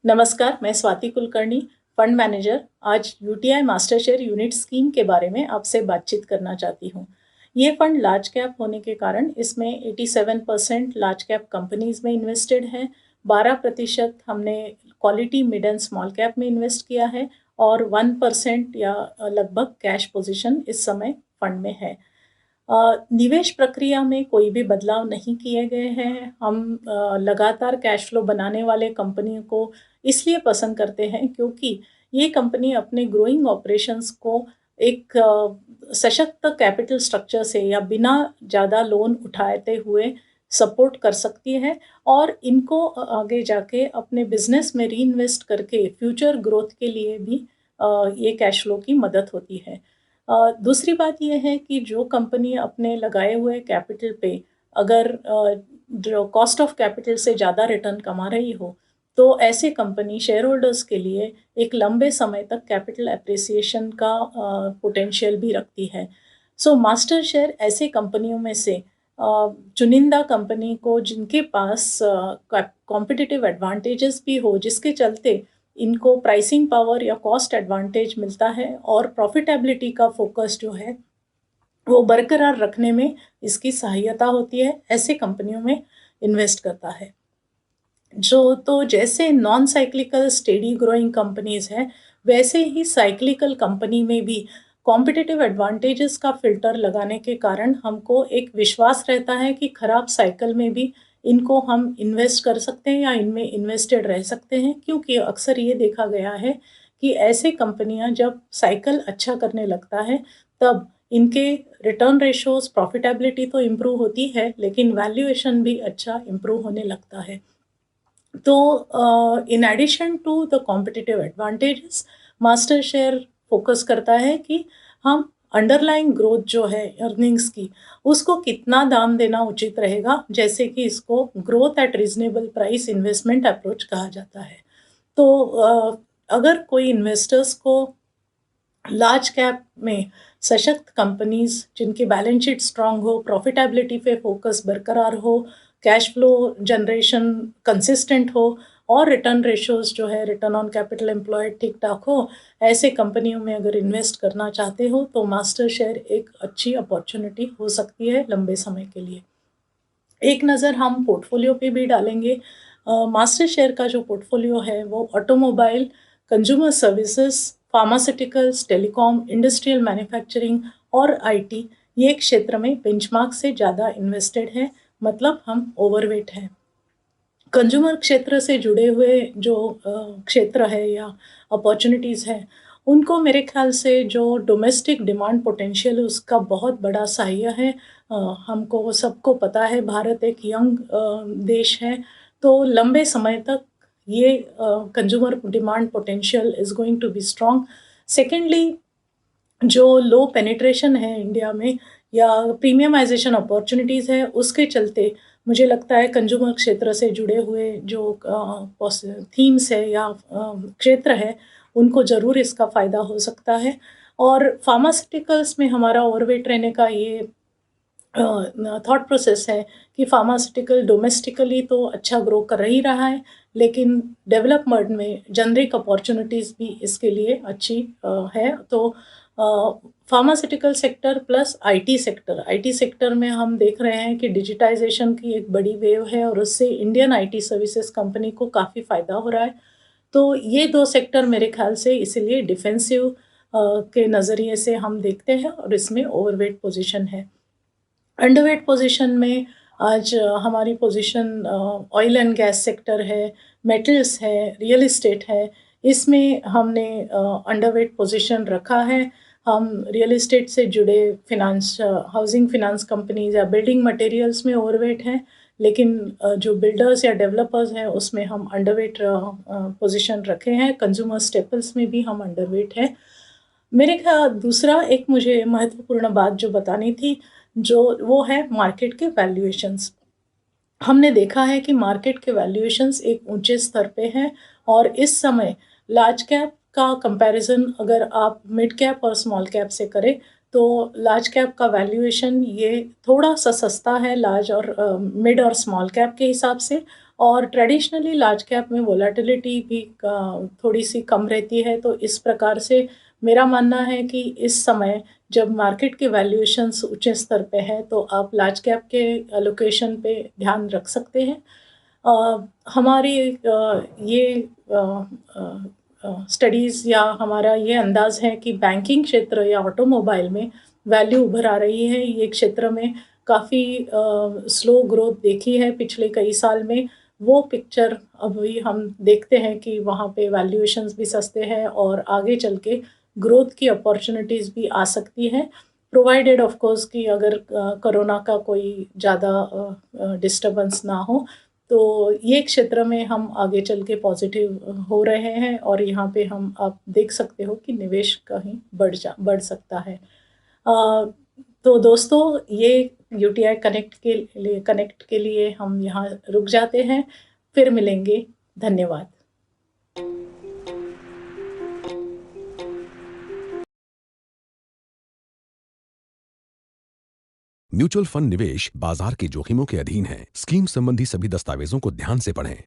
नमस्कार, मैं Swati Kulkarni, fund manager. आज UTI master share unit scheme के बारे में आपसे बातचीत करना चाहती हूँ। ये फंड लार्ज कैप होने के कारण इसमें 87% लार्ज कैप कंपनीज में इन्वेस्टेड है, 12% हमने quality mid and small cap में इन्वेस्ट किया है और 1% या लगभग कैश पोजीशन इस समय फंड में है। निवेश प्रक्रिया में कोई भी बदलाव नहीं किए गए हैं। हम लगातार कैश फ्लो बनाने वाले कंपनियों को इसलिए पसंद करते हैं क्योंकि ये कंपनी अपने ग्रोइंग ऑपरेशंस को एक सशक्त कैपिटल स्ट्रक्चर से या बिना ज़्यादा लोन उठाते हुए सपोर्ट कर सकती है और इनको आगे जाके अपने बिजनेस में रीइन्वेस्ट करके फ्यूचर ग्रोथ के लिए भी ये कैश फ्लो की मदद होती है। दूसरी बात ये है कि जो कंपनी अपने लगाए हुए कैपिटल पे अगर जो कॉस्ट ऑफ कैपिटल से ज़्यादा रिटर्न कमा रही हो, तो ऐसे कंपनी शेयर होल्डर्स के लिए एक लंबे समय तक कैपिटल एप्रिसिएशन का पोटेंशियल भी रखती है। सो मास्टर शेयर ऐसे कंपनियों में से चुनिंदा कंपनी को जिनके पास कॉम्पिटिटिव एडवांटेजेस भी हो, जिसके चलते इनको प्राइसिंग पावर या कॉस्ट एडवांटेज मिलता है और प्रॉफिटेबिलिटी का फोकस जो है वो बरकरार रखने में इसकी सहायता होती है, ऐसे कंपनियों में इन्वेस्ट करता है। जैसे non cyclical steady growing companies हैं, वैसे ही साइक्लिकल कंपनी में भी कॉम्पिटिटिव एडवांटेजेस का फिल्टर लगाने के कारण हमको एक विश्वास रहता है कि खराब साइकिल में भी इनको हम इन्वेस्ट कर सकते हैं या इनमें इन्वेस्टेड रह सकते हैं, क्योंकि अक्सर ये देखा गया है कि ऐसे कंपनियां जब साइकिल अच्छा करने लगता है तब इनके रिटर्न रेशोज, प्रॉफिटेबिलिटी तो इम्प्रूव होती है लेकिन वैल्यूएशन भी अच्छा इम्प्रूव होने लगता है। तो in addition to the competitive advantages, master share focus करता है कि हम अंडरलाइंग ग्रोथ जो है अर्निंग्स की, उसको कितना दाम देना उचित रहेगा, जैसे कि इसको growth at reasonable price investment approach कहा जाता है। तो अगर कोई इन्वेस्टर्स को लार्ज कैप में सशक्त कंपनीज जिनकी बैलेंस शीट स्ट्रांग हो, प्रॉफिटेबिलिटी पे फोकस बरकरार हो, कैश फ्लो जनरेशन कंसिस्टेंट हो और रिटर्न रेशोज जो है रिटर्न ऑन कैपिटल एम्प्लॉयड ठीक ठाक हो, ऐसे कंपनियों में अगर इन्वेस्ट करना चाहते हो तो मास्टर शेयर एक अच्छी अपॉर्चुनिटी हो सकती है लंबे समय के लिए। एक नज़र हम पोर्टफोलियो पे भी डालेंगे। मास्टर शेयर का जो पोर्टफोलियो है वो automobile, consumer services, pharmaceuticals, telecom, industrial manufacturing और आईटी, ये क्षेत्र में बेंचमार्क से ज़्यादा इन्वेस्टेड है, मतलब हम ओवरवेट हैं। कंज्यूमर क्षेत्र से जुड़े हुए जो क्षेत्र है या अपॉर्चुनिटीज़ हैं, उनको मेरे ख्याल से जो डोमेस्टिक डिमांड पोटेंशियल उसका बहुत बड़ा सहाय्य है। हमको सबको पता है भारत एक यंग देश है, तो लंबे समय तक ये consumer demand potential is going to be strong. Secondly, जो लो पेनिट्रेशन है इंडिया में या प्रीमियमाइजेशन अपॉर्चुनिटीज़ है, उसके चलते मुझे लगता है कंज्यूमर क्षेत्र से जुड़े हुए जो थीम्स है या क्षेत्र है, उनको ज़रूर इसका फ़ायदा हो सकता है। और फार्मास्यूटिकल्स में हमारा ओवरवेट रहने का ये थॉट प्रोसेस है कि फार्मास्यूटिकल डोमेस्टिकली तो अच्छा ग्रो कर ही रहा है, लेकिन डेवलपमेंट में जेनरिक अपॉर्चुनिटीज़ भी इसके लिए अच्छी है। तो pharmaceutical sector plus IT sector में हम देख रहे हैं कि डिजिटाइजेशन की एक बड़ी वेव है और उससे इंडियन आईटी सर्विसेज कंपनी को काफ़ी फ़ायदा हो रहा है। तो ये दो सेक्टर मेरे ख्याल से इसीलिए डिफेंसिव के नज़रिए से हम देखते हैं और इसमें ओवरवेट पोजीशन है। अंडरवेट पोजीशन में आज हमारी position oil and gas sector है, मेटल्स है, रियल एस्टेट है, इसमें हमने अंडरवेट पोजीशन रखा है। हम रियल एस्टेट से जुड़े फिनांस, हाउसिंग फिनांस कंपनीज या बिल्डिंग मटेरियल्स में ओवरवेट हैं, लेकिन जो बिल्डर्स या डेवलपर्स हैं उसमें हम अंडरवेट पोजीशन रखे हैं। कंज्यूमर स्टेपल्स में भी हम अंडरवेट हैं। मेरे ख्याल दूसरा एक मुझे महत्वपूर्ण बात जो बतानी थी, जो वो है मार्केट के वैल्यूएशंस। हमने देखा है कि मार्केट के वैल्यूएशंस एक ऊंचे स्तर पे हैं और इस समय लार्ज कैप का कंपैरिजन अगर आप मिड कैप और स्मॉल कैप से करें तो लार्ज कैप का वैल्यूएशन ये थोड़ा-सा सस्ता है लार्ज और मिड और स्मॉल कैप के हिसाब से, और ट्रेडिशनली लार्ज कैप में वोलेटिलिटी भी थोड़ी-सी कम रहती है। तो इस प्रकार से मेरा मानना है कि इस समय जब मार्केट के वैल्यूएशंस ऊँचे स्तर पे हैं, तो आप लार्ज कैप के एलोकेशन पे ध्यान रख सकते हैं। हमारी ये स्टडीज़ या हमारा ये अंदाज़ है कि बैंकिंग क्षेत्र या ऑटोमोबाइल में वैल्यू उभर आ रही है। ये क्षेत्र में काफ़ी स्लो ग्रोथ देखी है पिछले कई साल में। वो पिक्चर अभी हम देखते हैं कि वहाँ पे वैल्यूएशंस भी सस्ते हैं और आगे चल के ग्रोथ की अपॉर्च्युनिटीज़ भी आ सकती हैं, प्रोवाइडेड ऑफ कोर्स कि अगर कोरोना का कोई ज़्यादा डिस्टर्बेंस ना हो। तो ये क्षेत्र में हम आगे चल के पॉज़िटिव हो रहे हैं, और यहाँ पे हम आप देख सकते हो कि निवेश कहीं बढ़ सकता है। तो दोस्तों, ये यूटीआई कनेक्ट के लिए हम यहाँ रुक जाते हैं। फिर मिलेंगे। धन्यवाद। म्यूचुअल फंड निवेश बाजार के जोखिमों के अधीन है। स्कीम संबंधी सभी दस्तावेजों को ध्यान से पढ़ें।